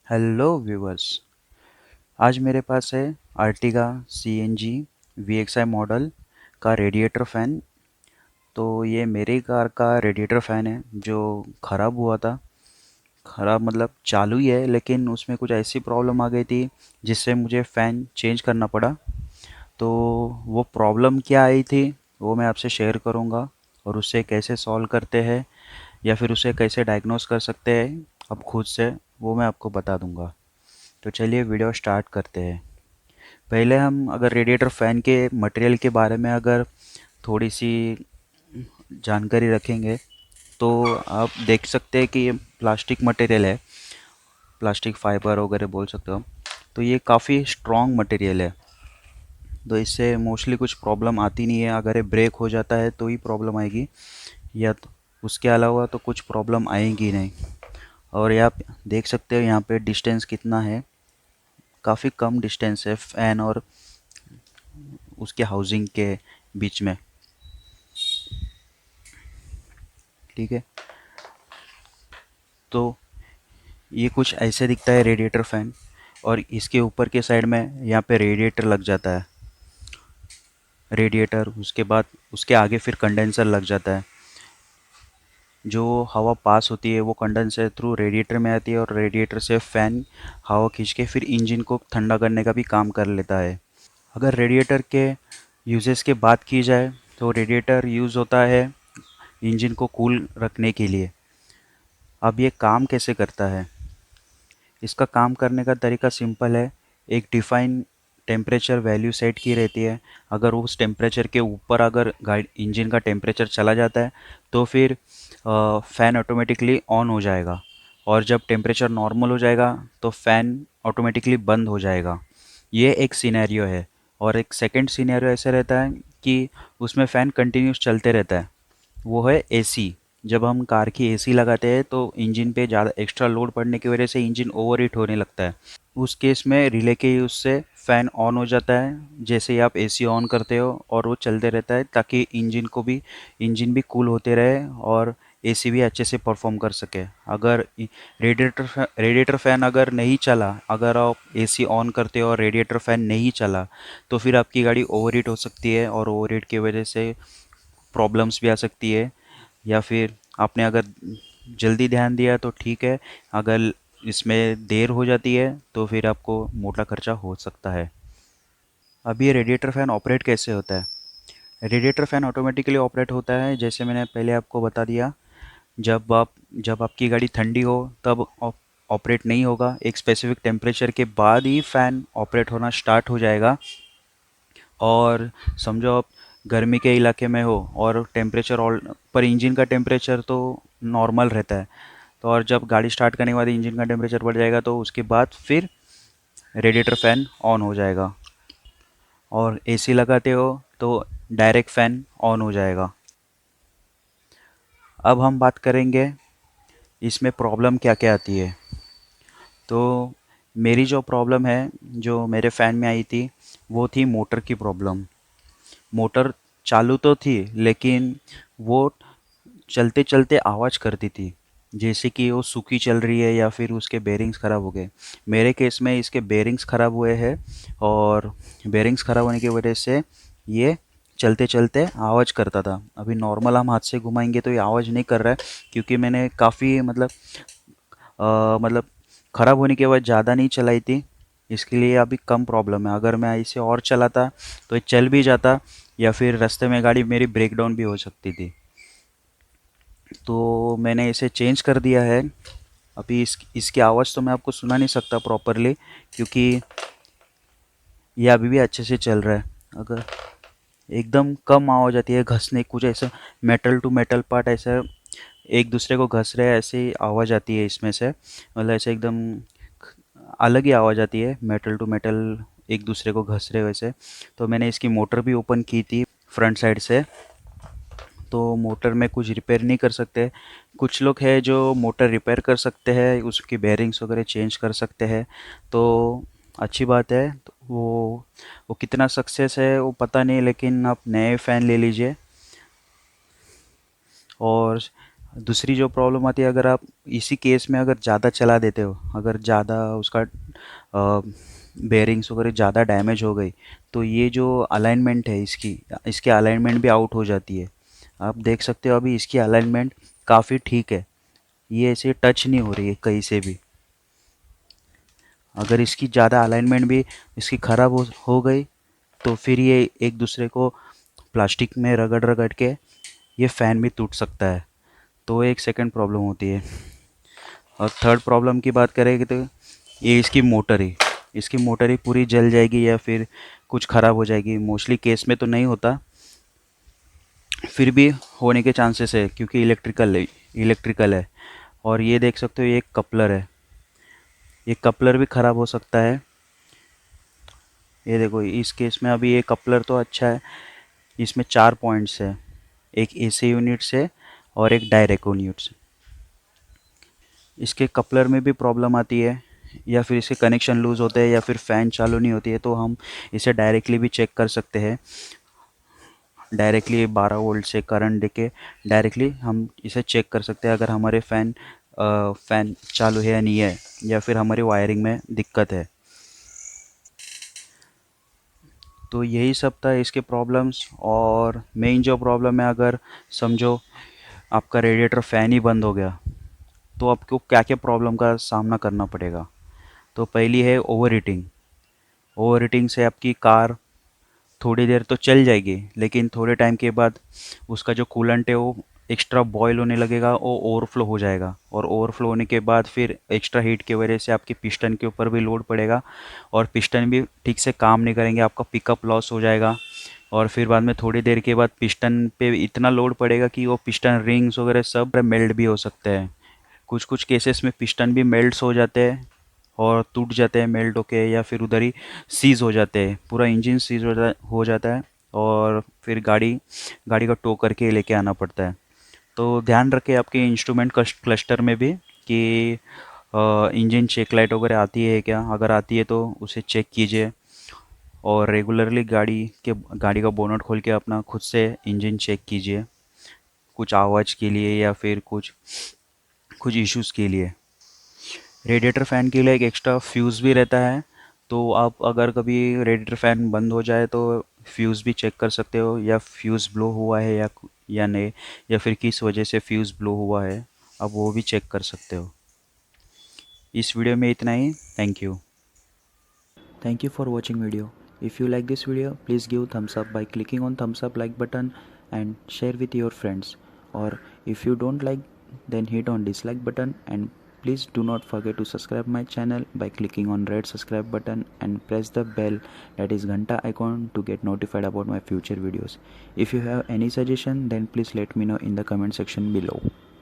Hello viewers. आज मेरे पास है आर्टिगा CNG VXI मॉडल का रेडिएटर फ़ैन। तो ये मेरी कार का रेडिएटर फ़ैन है जो ख़राब हुआ था। ख़राब मतलब चालू ही है, लेकिन उसमें कुछ ऐसी प्रॉब्लम आ गई थी जिससे मुझे फ़ैन चेंज करना पड़ा। तो वो प्रॉब्लम क्या आई थी वो मैं आपसे शेयर करूँगा, और उससे कैसे सॉल्व करते हैं या फिर उसे कैसे डायग्नोस कर सकते हैं अब खुद से, वो मैं आपको बता दूँगा। तो चलिए वीडियो स्टार्ट करते हैं। पहले हम अगर रेडिएटर फ़ैन के मटेरियल के बारे में अगर थोड़ी सी जानकारी रखेंगे, तो आप देख सकते हैं कि ये प्लास्टिक मटेरियल है, प्लास्टिक फाइबर वगैरह बोल सकते हो। तो ये काफ़ी स्ट्रॉन्ग मटेरियल है, तो इससे मोस्टली कुछ प्रॉब्लम आती नहीं है। अगर ये ब्रेक हो जाता है तो ही प्रॉब्लम आएगी, या तो उसके अलावा तो कुछ प्रॉब्लम आएगी नहीं। और ये आप देख सकते हो यहाँ पे डिस्टेंस कितना है, काफ़ी कम डिस्टेंस है फ़ैन और उसके हाउसिंग के बीच में। ठीक है, तो ये कुछ ऐसे दिखता है रेडिएटर फ़ैन, और इसके ऊपर के साइड में यहाँ पे रेडिएटर लग जाता है। रेडिएटर उसके बाद उसके आगे फिर कंडेंसर लग जाता है। जो हवा पास होती है वो कंडेंसर थ्रू रेडिएटर में आती है, और रेडिएटर से फ़ैन हवा खींच के फिर इंजन को ठंडा करने का भी काम कर लेता है। अगर रेडिएटर के यूजेस के बात की जाए तो रेडिएटर यूज़ होता है इंजन को कूल रखने के लिए। अब ये काम कैसे करता है? इसका काम करने का तरीका सिंपल है। एक डिफाइन टेम्परेचर वैल्यू सेट की रहती है। अगर उस टेम्परेचर के ऊपर अगर गाड़ी इंजन का टेम्परेचर चला जाता है तो फिर फ़ैन ऑटोमेटिकली ऑन हो जाएगा, और जब टेम्परेचर नॉर्मल हो जाएगा तो फ़ैन ऑटोमेटिकली बंद हो जाएगा। ये एक सिनेरियो है। और एक सेकंड सिनेरियो ऐसे रहता है कि उसमें फ़ैन कंटिन्यूस चलते रहता है, वो है एसी। जब हम कार की एसी लगाते हैं तो इंजन पे ज़्यादा एक्स्ट्रा लोड पड़ने की वजह से इंजन ओवरहीट होने लगता है। उस केस में रिले के यूज़ से फ़ैन ऑन हो जाता है जैसे ही आप एसी ऑन करते हो, और वो चलते रहता है ताकि इंजन भी कूल होते रहे और एसी भी अच्छे से परफॉर्म कर सके। अगर रेडिएटर फ़ैन अगर नहीं चला, अगर आप एसी ऑन करते हो और रेडिएटर फ़ैन नहीं चला, तो फिर आपकी गाड़ी ओवरहीट हो सकती है, और ओवरहीट की वजह से प्रॉब्लम्स भी आ सकती है। या फिर आपने अगर जल्दी ध्यान दिया तो ठीक है, अगर इसमें देर हो जाती है तो फिर आपको मोटा खर्चा हो सकता है। अब ये रेडिएटर फ़ैन ऑपरेट कैसे होता है? रेडिएटर फ़ैन ऑटोमेटिकली ऑपरेट होता है जैसे मैंने पहले आपको बता दिया। जब आपकी गाड़ी ठंडी हो तब ऑपरेट नहीं होगा। एक स्पेसिफिक टेम्परेचर के बाद ही फ़ैन ऑपरेट होना स्टार्ट हो जाएगा। और समझो आप गर्मी के इलाके में हो और टेम्परेचर ऑल पर इंजन का टेम्परेचर तो नॉर्मल रहता है, तो और जब गाड़ी स्टार्ट करने के बाद इंजन का टेम्परेचर बढ़ जाएगा तो उसके बाद फिर रेडिएटर फ़ैन ऑन हो जाएगा। और एसी लगाते हो तो डायरेक्ट फ़ैन ऑन हो जाएगा। अब हम बात करेंगे इसमें प्रॉब्लम क्या क्या आती है। तो मेरी जो प्रॉब्लम है जो मेरे फ़ैन में आई थी वो थी मोटर की प्रॉब्लम। मोटर चालू तो थी, लेकिन वो चलते चलते आवाज़ करती थी जैसे कि वो सूखी चल रही है या फिर उसके बेरिंग्स ख़राब हो गए। मेरे केस में इसके बेरिंग्स ख़राब हुए हैं, और बेरिंग्स ख़राब होने की वजह से ये चलते चलते आवाज़ करता था। अभी नॉर्मल हम हाथ से घुमाएंगे तो ये आवाज़ नहीं कर रहा है, क्योंकि मैंने काफ़ी मतलब ख़राब होने के बाद ज़्यादा नहीं चलाई थी, इसके लिए अभी कम प्रॉब्लम है। अगर मैं इसे और चलाता तो ये चल भी जाता, या फिर रास्ते में गाड़ी मेरी ब्रेक डाउन भी हो सकती थी। तो मैंने इसे चेंज कर दिया है। अभी इसकी आवाज़ तो मैं आपको सुना नहीं सकता प्रॉपरली, क्योंकि ये अभी भी अच्छे से चल रहा है। अगर एकदम कम आवाज़ आती है घसने, कुछ ऐसा मेटल टू मेटल पार्ट ऐसा एक दूसरे को घस रहे हैं ऐसी आवाज़ आती है इसमें से। मतलब ऐसे एकदम अलग ही आवाज़ आती है, मेटल टू मेटल एक दूसरे को घस रहे वैसे। तो मैंने इसकी मोटर भी ओपन की थी फ्रंट साइड से, तो मोटर में कुछ रिपेयर नहीं कर सकते। कुछ लोग हैं जो मोटर रिपेयर कर सकते हैं, उसकी बेयरिंग्स वगैरह चेंज कर सकते हैं, तो अच्छी बात है। तो वो कितना सक्सेस है वो पता नहीं, लेकिन आप नए फ़ैन ले लीजिए। और दूसरी जो प्रॉब्लम आती है, अगर आप इसी केस में अगर ज़्यादा चला देते हो, अगर ज़्यादा उसका बेरिंग्स वगैरह ज़्यादा डैमेज हो गई, तो ये जो अलाइनमेंट है इसकी, इसकी अलाइनमेंट भी आउट हो जाती है। आप देख सकते हो अभी इसकी अलाइनमेंट काफ़ी ठीक है, ये ऐसे टच नहीं हो रही है कहीं से भी। अगर इसकी ज़्यादा अलाइनमेंट भी इसकी ख़राब हो गई, तो फिर ये एक दूसरे को प्लास्टिक में रगड़ रगड़ के ये फ़ैन भी टूट सकता है। तो एक सेकंड प्रॉब्लम होती है। और थर्ड प्रॉब्लम की बात करें तो ये इसकी मोटर ही पूरी जल जाएगी या फिर कुछ ख़राब हो जाएगी। मोस्टली केस में तो नहीं होता, फिर भी होने के चांसेस है, क्योंकि इलेक्ट्रिकल है। और ये देख सकते हो ये एक कपलर है, ये कपलर भी ख़राब हो सकता है। ये देखो इस केस में अभी ये कपलर तो अच्छा है, इसमें 4 पॉइंट्स है, एक एसी यूनिट से और एक डायरेक्ट यूनिट से। इसके कपलर में भी प्रॉब्लम आती है, या फिर इसके कनेक्शन लूज़ होते हैं, या फिर फ़ैन चालू नहीं होती है, तो हम इसे डायरेक्टली भी चेक कर सकते हैं। डायरेक्टली 12 वोल्ट से करंट देके डायरेक्टली हम इसे चेक कर सकते हैं, अगर हमारे फ़ैन चालू है या नहीं है, या फिर हमारी वायरिंग में दिक्कत है। तो यही सब था इसके प्रॉब्लम्स। और मेन जो प्रॉब्लम है, अगर समझो आपका रेडिएटर फ़ैन ही बंद हो गया, तो आपको क्या क्या प्रॉब्लम का सामना करना पड़ेगा। तो पहली है ओवर हीटिंग। ओवर हीटिंग से आपकी कार थोड़ी देर तो चल जाएगी, लेकिन थोड़े टाइम के बाद उसका जो कूलेंट है वो एक्स्ट्रा बॉयल होने लगेगा, वो ओवरफ्लो हो जाएगा। और ओवरफ्लो होने के बाद फिर एक्स्ट्रा हीट की वजह से आपके पिस्टन के ऊपर भी लोड पड़ेगा, और पिस्टन भी ठीक से काम नहीं करेंगे, आपका पिकअप लॉस हो जाएगा। और फिर बाद में थोड़ी देर के बाद पिस्टन पे इतना लोड पड़ेगा कि वो पिस्टन रिंग्स वगैरह सब मेल्ट भी हो सकते हैं। कुछ कुछ केसेस में पिस्टन भी मेल्ट्स हो जाते हैं और टूट जाते हैं मेल्ट होके, या फिर उधर ही सीज हो जाते हैं, पूरा इंजन सीज हो जाता है। और फिर गाड़ी का टो करके लेके आना पड़ता है। तो ध्यान रखें आपके इंस्ट्रूमेंट क्लस्टर में भी कि इंजन चेक लाइट वगैरह आती है क्या, अगर आती है तो उसे चेक कीजिए। और रेगुलरली गाड़ी का बोनट खोल के अपना खुद से इंजन चेक कीजिए, कुछ आवाज़ के लिए या फिर कुछ कुछ इश्यूज़ के लिए। रेडिएटर फ़ैन के लिए एक एक्स्ट्रा फ्यूज़ भी रहता है, तो आप अगर कभी रेडिएटर फ़ैन बंद हो जाए तो फ्यूज़ भी चेक कर सकते हो, या फ्यूज़ ब्लो हुआ है या नहीं, या फिर किस वजह से फ्यूज़ ब्लो हुआ है, आप वो भी चेक कर सकते हो। इस वीडियो में इतना ही। Thank you. Thank you for watching video. If you like this video, please give thumbs up by clicking on thumbs up like button and share with your friends. Or if you don't like, then hit on dislike button, and please do not forget to subscribe my channel by clicking on red subscribe button and press the bell, that is ghanta icon, to get notified about my future videos. If you have any suggestion, then please let me know in the comment section below.